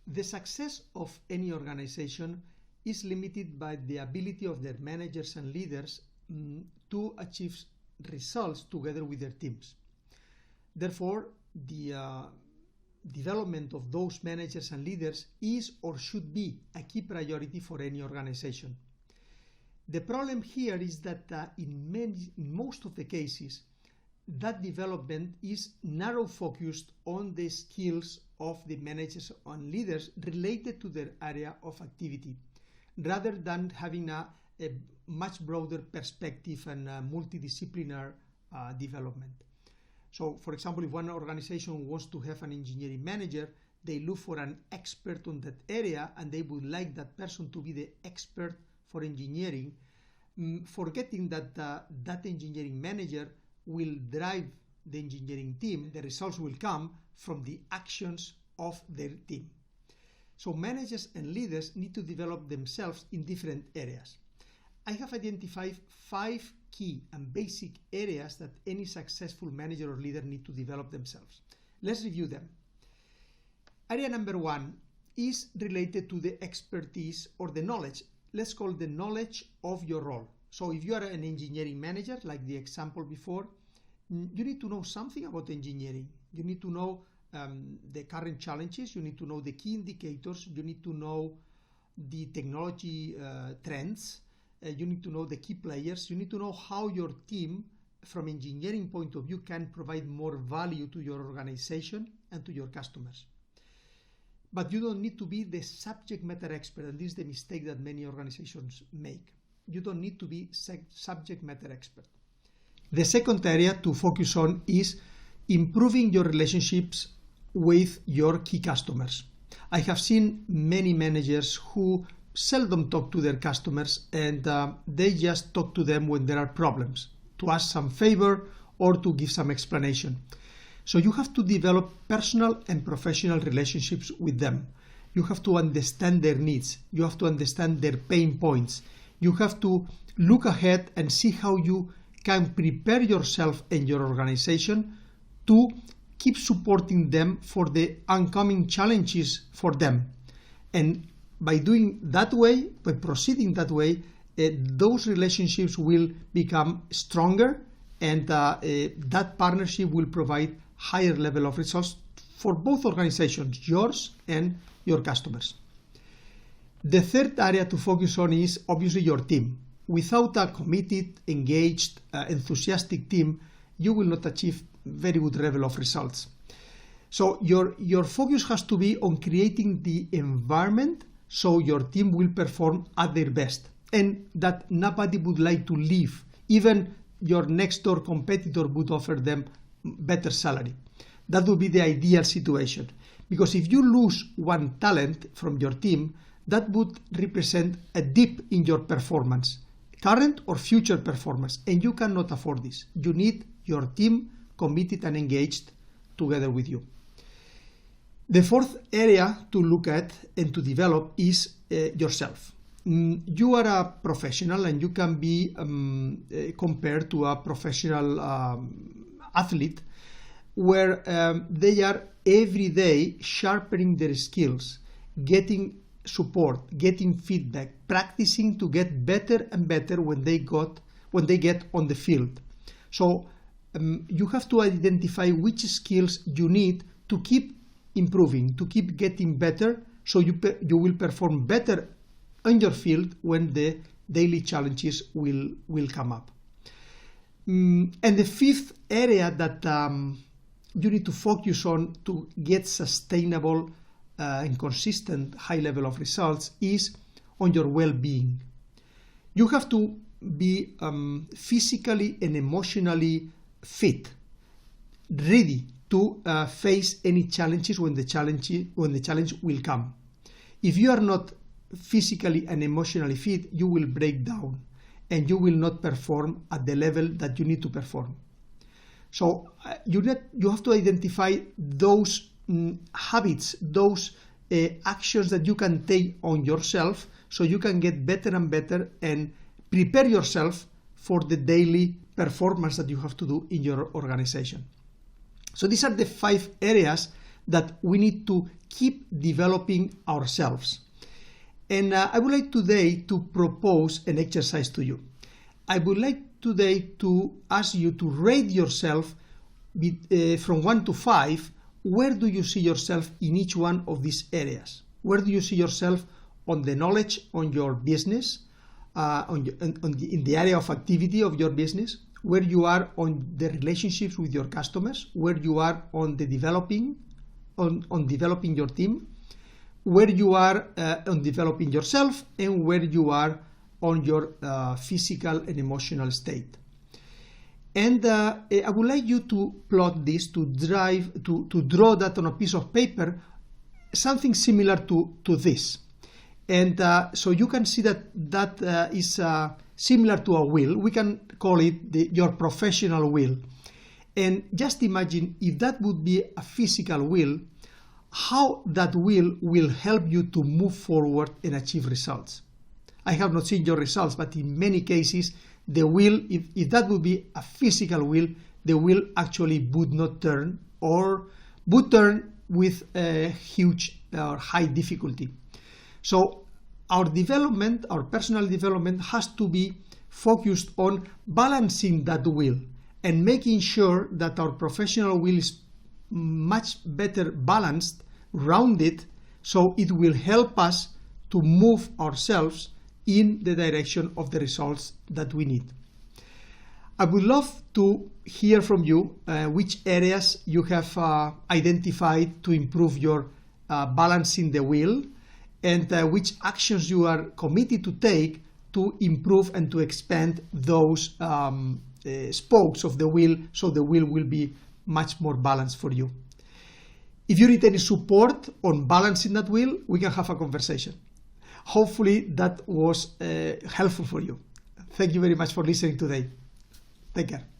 The success of any organization is limited by the ability of their managers and leaders to achieve results together with their teams. Therefore, the development of those managers and leaders is or should be a key priority for any organization. The problem here is that in most of the cases, that development is narrow focused on the skills of the managers and leaders related to their area of activity, rather than having a much broader perspective and multidisciplinary development. So, for example, if one organization wants to have an engineering manager, they look for an expert on that area and they would like that person to be the expert for engineering, forgetting that that engineering manager will drive the engineering team. The results will come from the actions of their team. So managers and leaders need to develop themselves in different areas. I have identified 5 key and basic areas that any successful manager or leader need to develop themselves. Let's review them. Area number 1 is related to the expertise or the knowledge. Let's call the knowledge of your role. So if you are an engineering manager, like the example before, you need to know something about engineering. You need to know the current challenges. You need to know the key indicators. You need to know the technology trends. You need to know the key players. You need to know how your team, from engineering point of view, can provide more value to your organization and to your customers. But you don't need to be the subject matter expert, and this is the mistake that many organizations make. You don't need to be subject matter expert. The second area to focus on is improving your relationships with your key customers. I have seen many managers who seldom talk to their customers, and they just talk to them when there are problems, to ask some favor or to give some explanation. So you have to develop personal and professional relationships with them. You have to understand their needs. You have to understand their pain points. You have to look ahead and see how you can prepare yourself and your organization to keep supporting them for the oncoming challenges for them. And by doing that way, by proceeding that way, those relationships will become stronger, and that partnership will provide higher level of results for both organizations, yours and your customers. The third area to focus on is obviously your team. Without a committed, engaged, enthusiastic team, you will not achieve very good level of results. So your focus has to be on creating the environment so your team will perform at their best, and that nobody would like to leave. Even your next door competitor would offer them better salary. That would be the ideal situation. Because if you lose one talent from your team, that would represent a dip in your performance, current or future performance, and you cannot afford this. You need your team committed and engaged together with you. The fourth area to look at and to develop is yourself. You are a professional, and you can be compared to a professional athlete, where they are every day sharpening their skills, getting support, getting feedback, practicing to get better and better when they get on the field. So you have to identify which skills you need to keep improving, to keep getting better, so you will perform better on your field when the daily challenges will come up. And the fifth area that you need to focus on to get sustainable and consistent high level of results is on your well-being. You have to be physically and emotionally fit, ready to face any challenges when the challenge will come. If you are not physically and emotionally fit, you will break down and you will not perform at the level that you need to perform. So you have to identify those habits, those actions that you can take on yourself, so you can get better and better and prepare yourself for the daily performance that you have to do in your organization. So these are the 5 areas that we need to keep developing ourselves. And I would like today to propose an exercise to you. I would like today to ask you to rate yourself from 1 to 5. Where do you see yourself in each one of these areas? Where do you see yourself on the knowledge on your business, in the area of activity of your business, where you are on the relationships with your customers, where you are on the developing your team, where you are on developing yourself, and where you are on your physical and emotional state. And I would like you to plot this, to draw that on a piece of paper, something similar to this. And so you can see that is similar to a wheel. We can call it your professional wheel. And just imagine if that would be a physical wheel, how that wheel will help you to move forward and achieve results. I have not seen your results, but in many cases, the wheel, if that would be a physical wheel, the wheel actually would not turn, or would turn with a huge or high difficulty. So our development, our personal development, has to be focused on balancing that wheel and making sure that our professional wheel is much better balanced, rounded, so it will help us to move ourselves in the direction of the results that we need. I would love to hear from you which areas you have identified to improve your balancing the wheel, and which actions you are committed to take to improve and to expand those spokes of the wheel, so the wheel will be much more balanced for you. If you need any support on balancing that wheel, we can have a conversation. Hopefully that was helpful for you. Thank you very much for listening today. Take care.